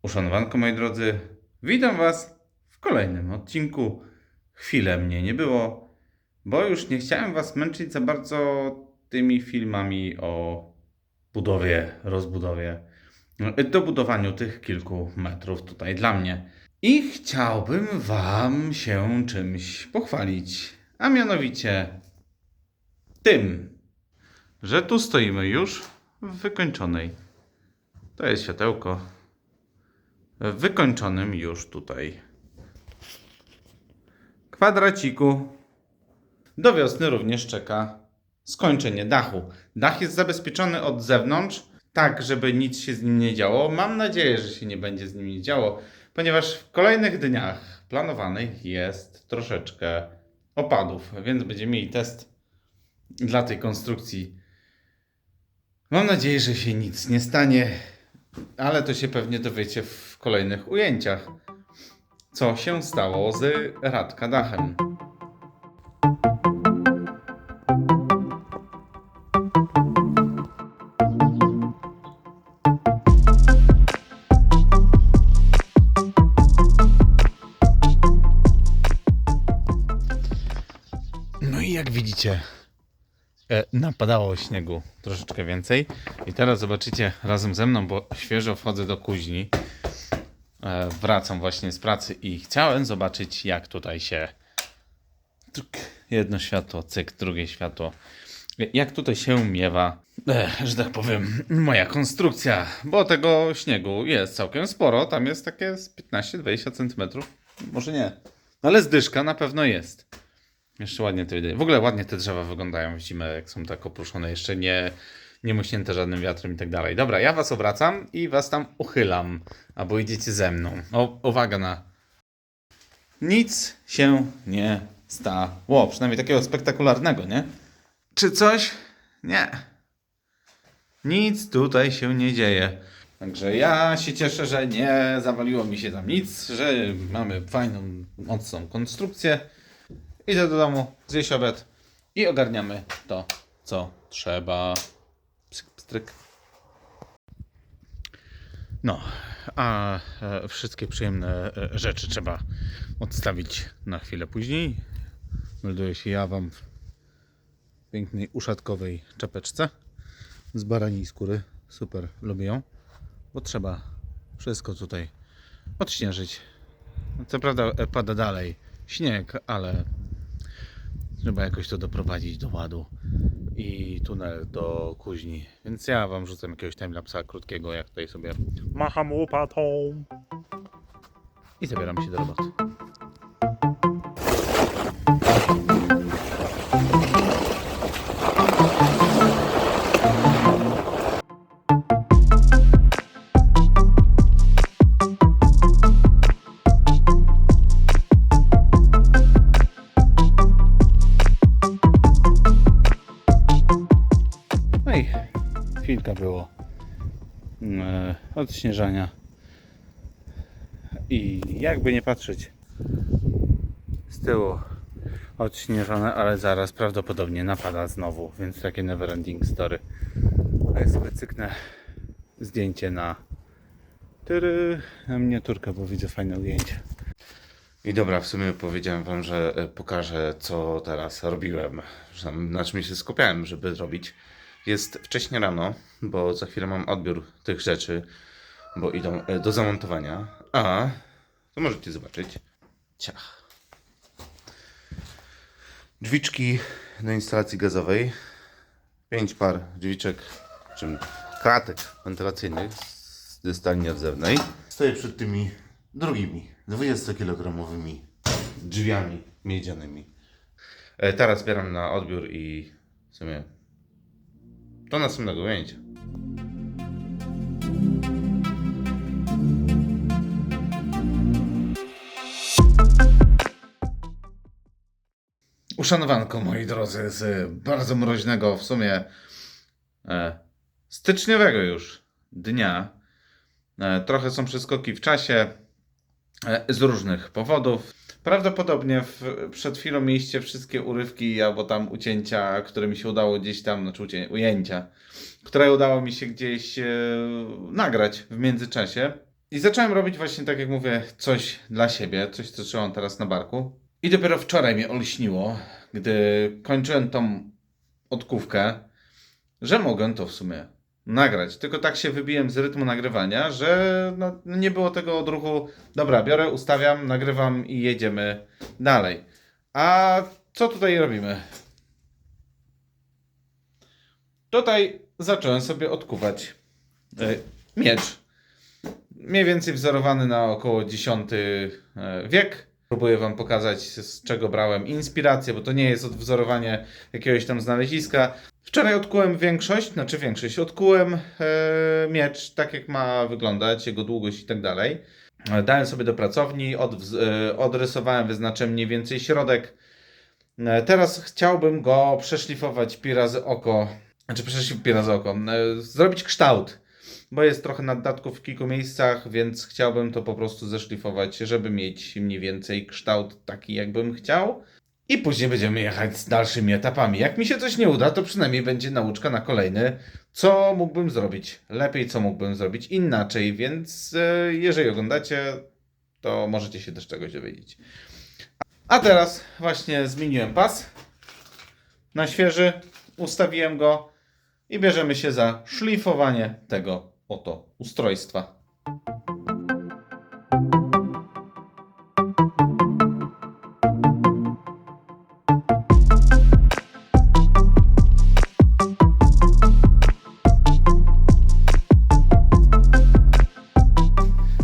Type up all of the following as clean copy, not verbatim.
Uszanowanko, moi drodzy, witam Was w kolejnym odcinku. Chwilę mnie nie było, bo już nie chciałem Was męczyć za bardzo tymi filmami o budowie, rozbudowie, dobudowaniu tych kilku metrów tutaj dla mnie. I chciałbym Wam się czymś pochwalić, a mianowicie tym, że tu stoimy już w wykończonej. To jest światełko. W wykończonym już tutaj kwadraciku. Do wiosny również czeka skończenie dachu. Dach jest zabezpieczony od zewnątrz, tak żeby nic się z nim nie działo. Mam nadzieję, że się nie będzie z nim nie działo, ponieważ w kolejnych dniach planowanych jest troszeczkę opadów, więc będziemy mieli test dla tej konstrukcji. Mam nadzieję, że się nic nie stanie, ale to się pewnie dowiecie w kolejnych ujęciach, co się stało z Radka dachem. No i jak widzicie, napadało śniegu troszeczkę więcej. I teraz zobaczycie razem ze mną, bo świeżo wchodzę do kuźni. Wracam właśnie z pracy i chciałem zobaczyć, jak tutaj się jedno światło, cyk, drugie światło. Jak tutaj się miewa, że tak powiem, moja konstrukcja, bo tego śniegu jest całkiem sporo. Tam jest takie z 15-20 cm. Może nie, ale zdyszka na pewno jest. Jeszcze ładnie to widać. W ogóle ładnie te drzewa wyglądają w zimę, jak są tak oprószone. Jeszcze nie muśnięte żadnym wiatrem i tak dalej. Dobra, ja was obracam i was tam uchylam. Albo idziecie ze mną. Uwaga na... Nic się nie stało. Przynajmniej takiego spektakularnego, nie? Czy coś? Nie. Nic tutaj się nie dzieje. Także ja się cieszę, że nie zawaliło mi się tam nic, że mamy fajną, mocną konstrukcję. Idę do domu, zjeść obiad i ogarniamy to, co trzeba. Pstryk. No, a wszystkie przyjemne rzeczy trzeba odstawić na chwilę później. Melduję się ja wam w pięknej uszatkowej czapeczce z baraniej skóry. Super, lubię ją, bo trzeba wszystko tutaj odśnieżyć. Co prawda pada dalej śnieg, ale trzeba jakoś to doprowadzić do ładu i tunel do kuźni. Więc ja wam rzucam jakiegoś timelapsa krótkiego, jak tutaj sobie macham łopatą i zabieram się do roboty. No i chwilka było odśnieżania i jakby nie patrzeć, z tyłu odśnieżone, ale zaraz prawdopodobnie napada znowu, więc takie never ending story. A ja sobie cyknę zdjęcie na miniaturkę, bo widzę fajne ujęcie. I dobra, w sumie powiedziałem wam, że pokażę, co teraz robiłem, na czym się skupiałem, żeby zrobić. Jest wcześnie rano, bo za chwilę mam odbiór tych rzeczy, bo idą do zamontowania. A to możecie zobaczyć. Ciach. Drzwiczki do instalacji gazowej. 5 par drzwiczek, czym kratek wentylacyjnych ze stali nierdzewnej. Stoję przed tymi drugimi 20-kilogramowymi drzwiami miedzianymi. Teraz zbieram na odbiór i w sumie do następnego ujęcia. Uszanowanko, moi drodzy, z bardzo mroźnego w sumie styczniowego już dnia. Trochę są przeskoki w czasie z różnych powodów. Prawdopodobnie przed chwilą mieliście wszystkie urywki albo tam ucięcia, które mi się udało gdzieś tam, ujęcia, które udało mi się gdzieś nagrać w międzyczasie. I zacząłem robić właśnie, tak jak mówię, coś dla siebie, coś, co trzymam teraz na barku. I dopiero wczoraj mnie olśniło, gdy kończyłem tą odkówkę, że mogę to w sumie nagrać. Tylko tak się wybiłem z rytmu nagrywania, że no, nie było tego odruchu. Dobra, biorę, ustawiam, nagrywam i jedziemy dalej. A co tutaj robimy? Tutaj zacząłem sobie odkuwać miecz. Mniej więcej wzorowany na około X wiek. Próbuję Wam pokazać, z czego brałem inspirację, bo to nie jest odwzorowanie jakiegoś tam znaleziska. Wczoraj odkułem odkułem miecz, tak jak ma wyglądać, jego długość i tak dalej. Dałem sobie do pracowni, odrysowałem, wyznaczyłem mniej więcej środek. Teraz chciałbym go przeszlifować pi razy oko, zrobić kształt, bo jest trochę naddatków w kilku miejscach, więc chciałbym to po prostu zeszlifować, żeby mieć mniej więcej kształt taki, jakbym chciał. I później będziemy jechać z dalszymi etapami. Jak mi się coś nie uda, to przynajmniej będzie nauczka na kolejny, co mógłbym zrobić lepiej, co mógłbym zrobić inaczej, więc jeżeli oglądacie, to możecie się też czegoś dowiedzieć. A teraz właśnie zmieniłem pas na świeży, ustawiłem go i bierzemy się za szlifowanie tego oto ustrojstwa.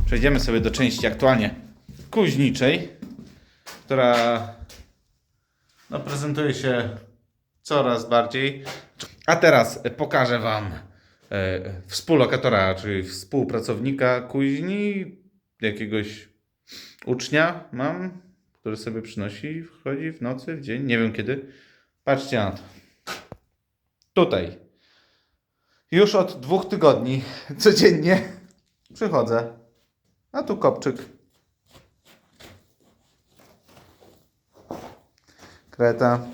Przejdziemy sobie do części aktualnie kuźniczej, która no, prezentuje się coraz bardziej. A teraz pokażę Wam współlokatora, czyli współpracownika kuźni, jakiegoś ucznia mam, który sobie przynosi, wchodzi w nocy, w dzień, nie wiem kiedy. Patrzcie na to. Tutaj. Już od 2 tygodni codziennie przychodzę. A tu kopczyk. Kreta.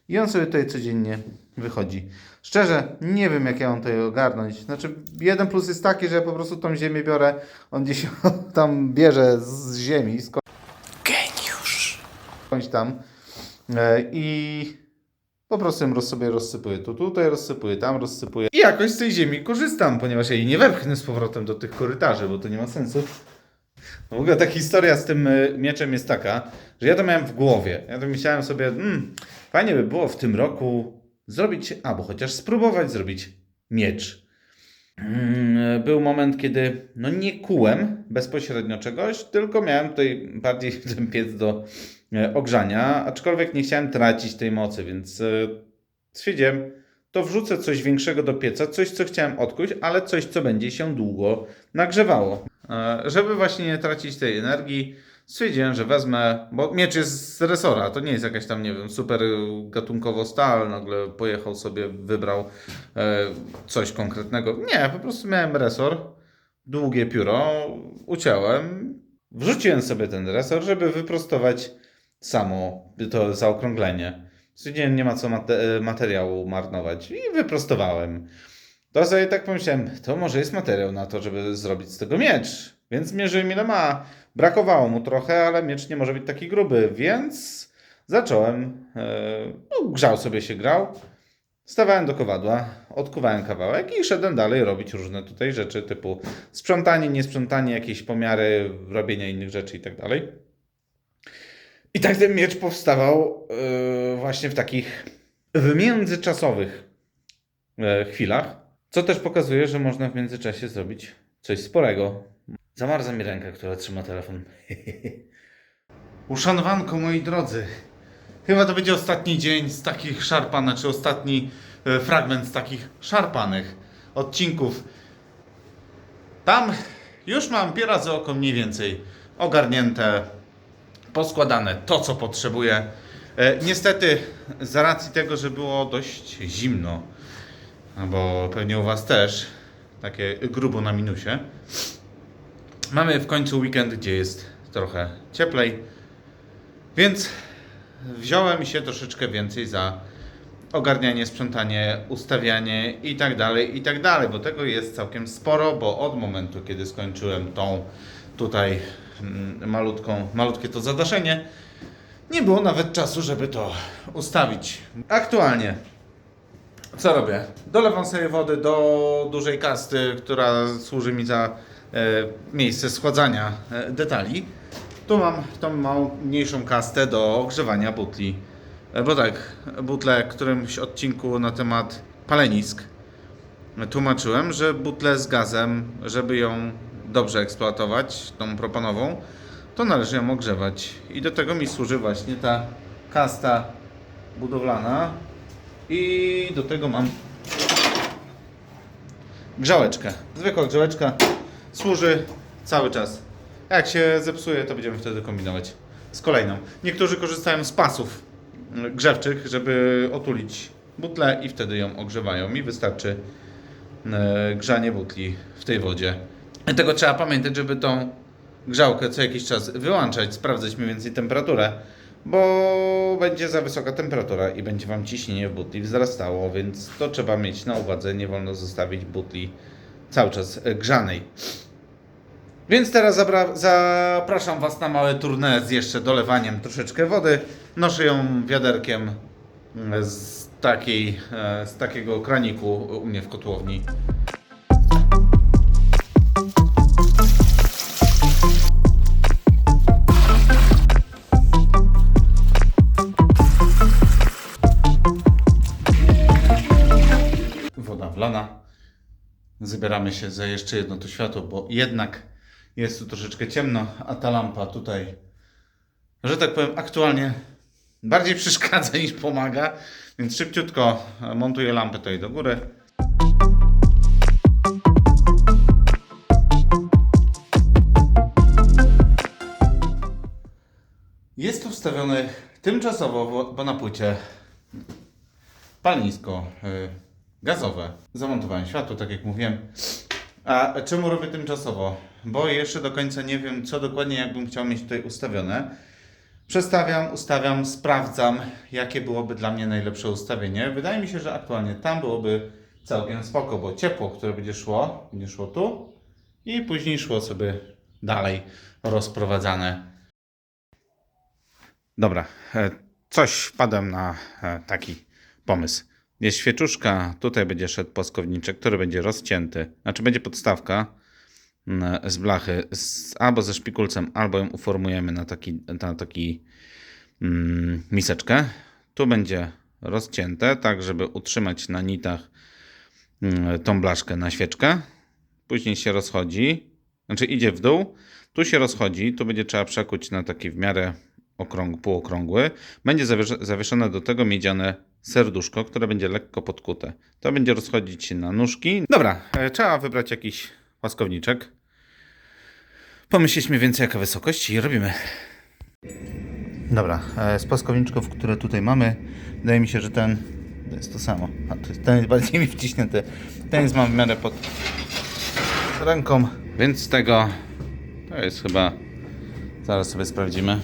I on sobie tutaj codziennie wychodzi. Szczerze, nie wiem jak ja mam tutaj ogarnąć. Znaczy, jeden plus jest taki, że ja po prostu tą ziemię biorę, on gdzieś tam bierze z ziemi. Geniusz! Skądś tam. I po prostu ją sobie rozsypuję. Tutaj rozsypuję, tam rozsypuję. I jakoś z tej ziemi korzystam, ponieważ ja jej nie wepchnę z powrotem do tych korytarzy, bo to nie ma sensu. No w ogóle ta historia z tym mieczem jest taka, że ja to miałem w głowie. Ja to myślałem sobie, fajnie by było w tym roku zrobić, albo chociaż spróbować zrobić miecz. Był moment, kiedy no nie kułem bezpośrednio czegoś, tylko miałem tutaj bardziej ten piec do ogrzania, aczkolwiek nie chciałem tracić tej mocy, więc stwierdziłem, to wrzucę coś większego do pieca, coś co chciałem odkuć, ale coś co będzie się długo nagrzewało. Żeby właśnie nie tracić tej energii, stwierdziłem, że wezmę, bo miecz jest z resora, to nie jest jakaś tam, nie wiem, super gatunkowo stal, nagle pojechał sobie, wybrał coś konkretnego. Nie, po prostu miałem resor, długie pióro, uciąłem, wrzuciłem sobie ten resor, żeby wyprostować samo to zaokrąglenie. Stwierdziłem, nie ma co materiału marnować i wyprostowałem. To sobie tak pomyślałem, to może jest materiał na to, żeby zrobić z tego miecz. Więc mierzyłem ile ma. Brakowało mu trochę, ale miecz nie może być taki gruby, więc zacząłem. Grzał sobie się grał. Stawałem do kowadła, odkuwałem kawałek i szedłem dalej robić różne tutaj rzeczy typu sprzątanie, niesprzątanie, jakieś pomiary, robienia innych rzeczy i tak dalej. I tak ten miecz powstawał właśnie w takich w międzyczasowych chwilach. Co też pokazuje, że można w międzyczasie zrobić coś sporego. Zamarza mi ręka, która trzyma telefon. Uszanowanko, moi drodzy. Chyba to będzie ostatni dzień z takich szarpanych, czy ostatni fragment z takich szarpanych odcinków. Tam już mam piera za oko mniej więcej ogarnięte, poskładane to, co potrzebuję. Niestety, z racji tego, że było dość zimno, bo pewnie u Was też, takie grubo na minusie. Mamy w końcu weekend, gdzie jest trochę cieplej, więc wziąłem się troszeczkę więcej za ogarnianie, sprzątanie, ustawianie i tak dalej, bo tego jest całkiem sporo, bo od momentu, kiedy skończyłem tą tutaj malutkie to zadaszenie, nie było nawet czasu, żeby to ustawić. Aktualnie co robię? Dolewam sobie wody do dużej kasty, która służy mi za miejsce schładzania detali. Tu mam tą mniejszą kastę do ogrzewania butli. Bo tak, butle w którymś odcinku na temat palenisk tłumaczyłem, że butlę z gazem, żeby ją dobrze eksploatować, tą propanową, to należy ją ogrzewać. I do tego mi służy właśnie ta kasta budowlana. I do tego mam grzałeczkę. Zwykła grzałeczka służy cały czas. Jak się zepsuje, to będziemy wtedy kombinować z kolejną. Niektórzy korzystają z pasów grzewczych, żeby otulić butlę i wtedy ją ogrzewają. Mi wystarczy grzanie butli w tej wodzie. Dlatego trzeba pamiętać, żeby tą grzałkę co jakiś czas wyłączać, sprawdzać mniej więcej temperaturę, bo będzie za wysoka temperatura i będzie Wam ciśnienie w butli wzrastało, więc to trzeba mieć na uwadze. Nie wolno zostawić butli cały czas grzanej. Więc teraz zapraszam Was na małe tournée z jeszcze dolewaniem troszeczkę wody. Noszę ją wiaderkiem z takiego kraniku u mnie w kotłowni. Woda wlana. Zabieramy się za jeszcze jedno to światło, bo jednak jest tu troszeczkę ciemno, a ta lampa tutaj, że tak powiem, aktualnie bardziej przeszkadza niż pomaga, więc szybciutko montuję lampę tutaj do góry. Jest tu wstawiony tymczasowo, bo na płycie palnisko gazowe. Zamontowałem światło, tak jak mówiłem. A czemu robię tymczasowo? Bo jeszcze do końca nie wiem, co dokładnie jakbym chciał mieć tutaj ustawione. Przestawiam, ustawiam, sprawdzam, jakie byłoby dla mnie najlepsze ustawienie. Wydaje mi się, że aktualnie tam byłoby całkiem spoko, bo ciepło, które będzie szło tu i później szło sobie dalej rozprowadzane. Dobra, coś wpadłem na taki pomysł. Jest świeczuszka, tutaj będzie szedł płaskowniczek, który będzie rozcięty. Znaczy będzie podstawka z blachy albo ze szpikulcem, albo ją uformujemy na taki miseczkę. Tu będzie rozcięte, tak żeby utrzymać na nitach tą blaszkę na świeczkę. Później się rozchodzi, znaczy idzie w dół, tu się rozchodzi, tu będzie trzeba przekuć na taki w miarę półokrągły. Będzie zawieszone do tego miedziane serduszko, które będzie lekko podkute. To będzie rozchodzić się na nóżki. Dobra, trzeba wybrać jakiś łaskowniczek. Pomyśleć mniej więcej jaka wysokość i robimy. Dobra, z płaskowniczków, które tutaj mamy, wydaje mi się, że ten to jest to samo. A ten jest bardziej mi wciśnięty. Ten jest mam w miarę pod ręką, więc z tego to jest chyba, zaraz sobie sprawdzimy.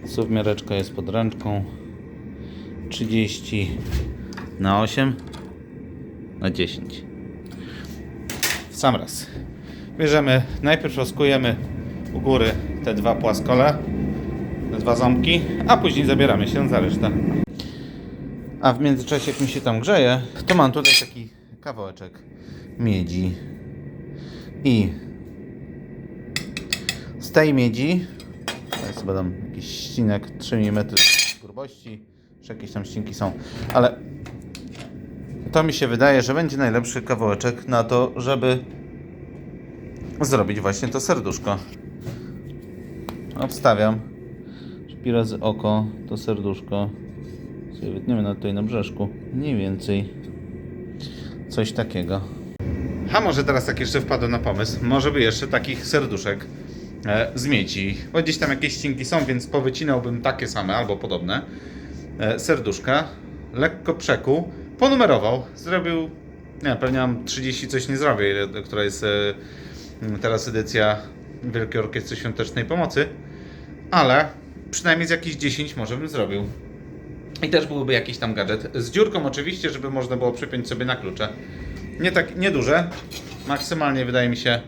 Suwmiareczka jest pod ręczką. 30 na 8 na 10. W sam raz. Bierzemy, najpierw rozkujemy u góry te dwa płaskole, te dwa ząbki, a później zabieramy się za resztę. A w międzyczasie, jak mi się tam grzeje, to mam tutaj taki kawałeczek miedzi. I z tej miedzi, to jest chyba tam jakiś ścinek 3 mm grubości, czy jakieś tam ścinki są, ale to mi się wydaje, że będzie najlepszy kawałeczek na to, żeby zrobić właśnie to serduszko. Wstawiam szpi razy oko, to serduszko sobie wytniemy tutaj na brzeszku, mniej więcej coś takiego. A może teraz jak jeszcze wpadłem na pomysł, może by jeszcze takich serduszek z miedzi, bo gdzieś tam jakieś ścinki są, więc powycinałbym takie same albo podobne serduszka, lekko przekuł, ponumerował, zrobił, nie pewnie mam 30 coś nie zrobię, która jest teraz edycja Wielkiej Orkiestry Świątecznej Pomocy, ale przynajmniej z jakichś 10 może bym zrobił. I też byłby jakiś tam gadżet. Z dziurką oczywiście, żeby można było przypiąć sobie na klucze. Nieduże. Maksymalnie wydaje mi się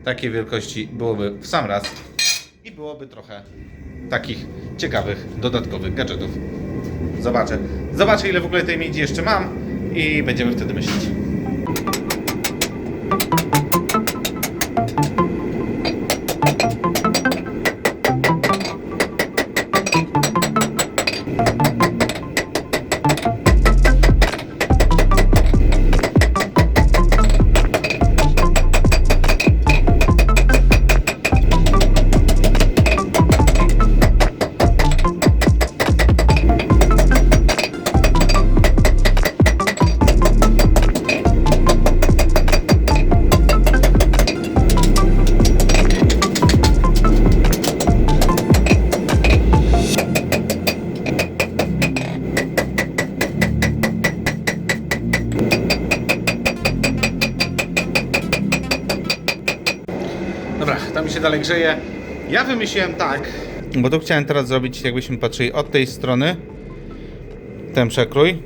takiej wielkości byłoby w sam raz. I byłoby trochę takich ciekawych, dodatkowych gadżetów. Zobaczę ile w ogóle tej miedzi jeszcze mam i będziemy wtedy myśleć. Dobra, tam mi się dalej grzeje. Ja wymyśliłem tak, bo tu chciałem teraz zrobić, jakbyśmy patrzyli od tej strony, ten przekrój.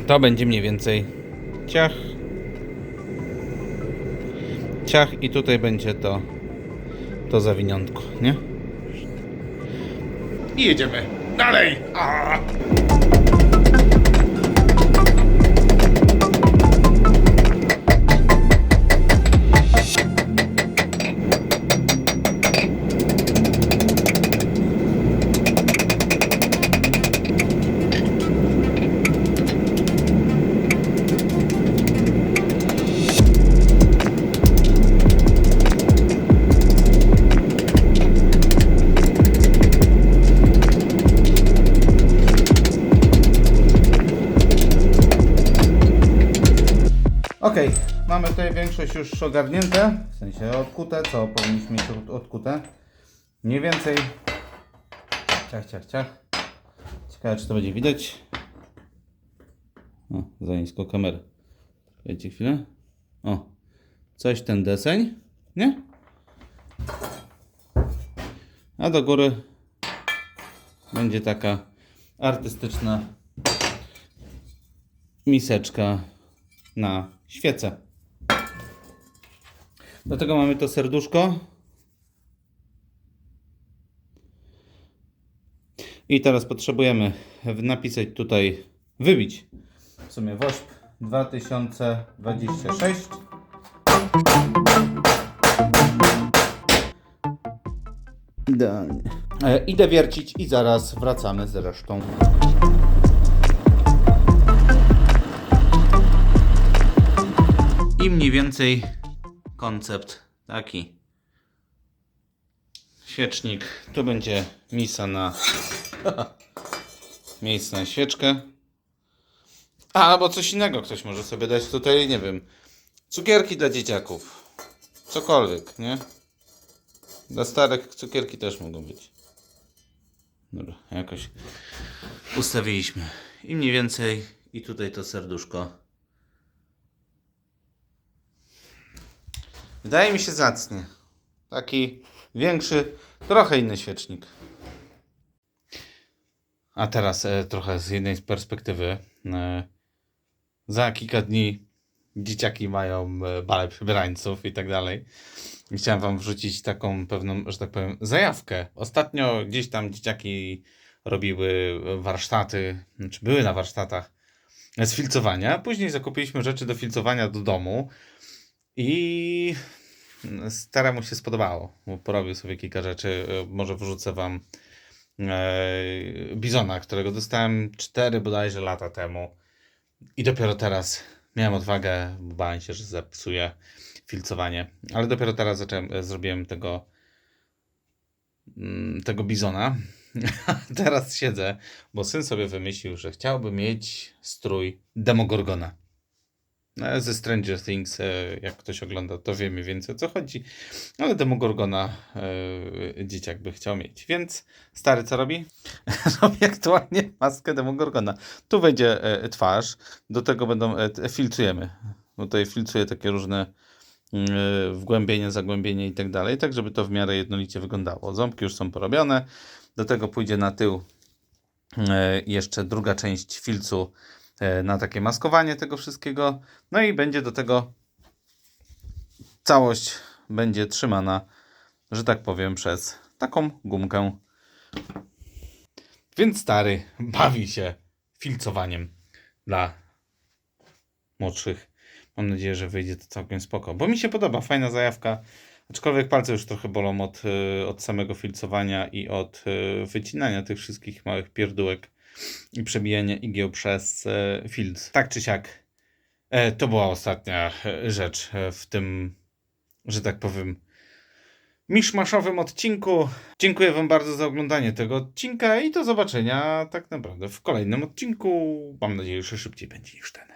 To będzie mniej więcej ciach. Ciach i tutaj będzie to zawiniątko, nie? I jedziemy dalej! Okej, mamy tutaj większość już ogarnięte, w sensie odkute, co powinniśmy mieć odkute. Mniej więcej. Ciach. Ciekawe, czy to będzie widać. O, za nisko kamerę. Dajcie chwilę. O, coś ten deseń, nie? A do góry będzie taka artystyczna miseczka na świecę. Do tego mamy to serduszko. I teraz potrzebujemy napisać tutaj, wybić w sumie WOŚP 2026. Idealnie. Idę wiercić i zaraz wracamy z resztą. I mniej więcej koncept taki. Świecznik. Tu będzie miejsce na miejsce na świeczkę. Albo coś innego ktoś może sobie dać tutaj, nie wiem, cukierki dla dzieciaków. Cokolwiek, nie? Dla starych cukierki też mogą być. Dobra, jakoś ustawiliśmy. I mniej więcej i tutaj to serduszko. Wydaje mi się zacnie. Taki większy, trochę inny świecznik. A teraz trochę z jednej perspektywy. Za kilka dni dzieciaki mają bale przebierańców i tak dalej. I chciałem wam wrzucić taką pewną, że tak powiem, zajawkę. Ostatnio gdzieś tam dzieciaki robiły warsztaty, czy były na warsztatach z filcowania. Później zakupiliśmy rzeczy do filcowania do domu. I staremu się spodobało, bo porobił sobie kilka rzeczy. Może wrzucę wam bizona, którego dostałem 4 bodajże lata temu. I dopiero teraz miałem odwagę, bo bałem się, że zepsuję filcowanie. Ale dopiero teraz zrobiłem tego bizona. Teraz siedzę, bo syn sobie wymyślił, że chciałby mieć strój Demogorgona. Ze Stranger Things, jak ktoś ogląda, to wie mniej więcej o co chodzi. Ale Demogorgona dzieciak by chciał mieć. Więc stary co robi? Robi aktualnie maskę Demogorgona. Tu wejdzie twarz, do tego filtrujemy. Bo tutaj filtruję takie różne wgłębienie, zagłębienie i tak dalej, tak żeby to w miarę jednolicie wyglądało. Ząbki już są porobione. Do tego pójdzie na tył jeszcze druga część filcu na takie maskowanie tego wszystkiego. No i będzie do tego całość będzie trzymana, że tak powiem, przez taką gumkę. Więc stary bawi się filcowaniem dla młodszych. Mam nadzieję, że wyjdzie to całkiem spoko, bo mi się podoba, fajna zajawka. Aczkolwiek palce już trochę bolą od samego filcowania i od wycinania tych wszystkich małych pierdółek i przebijania igieł przez filc. Tak czy siak, to była ostatnia rzecz w tym, że tak powiem, miszmaszowym odcinku. Dziękuję Wam bardzo za oglądanie tego odcinka i do zobaczenia tak naprawdę w kolejnym odcinku. Mam nadzieję, że szybciej będzie niż ten.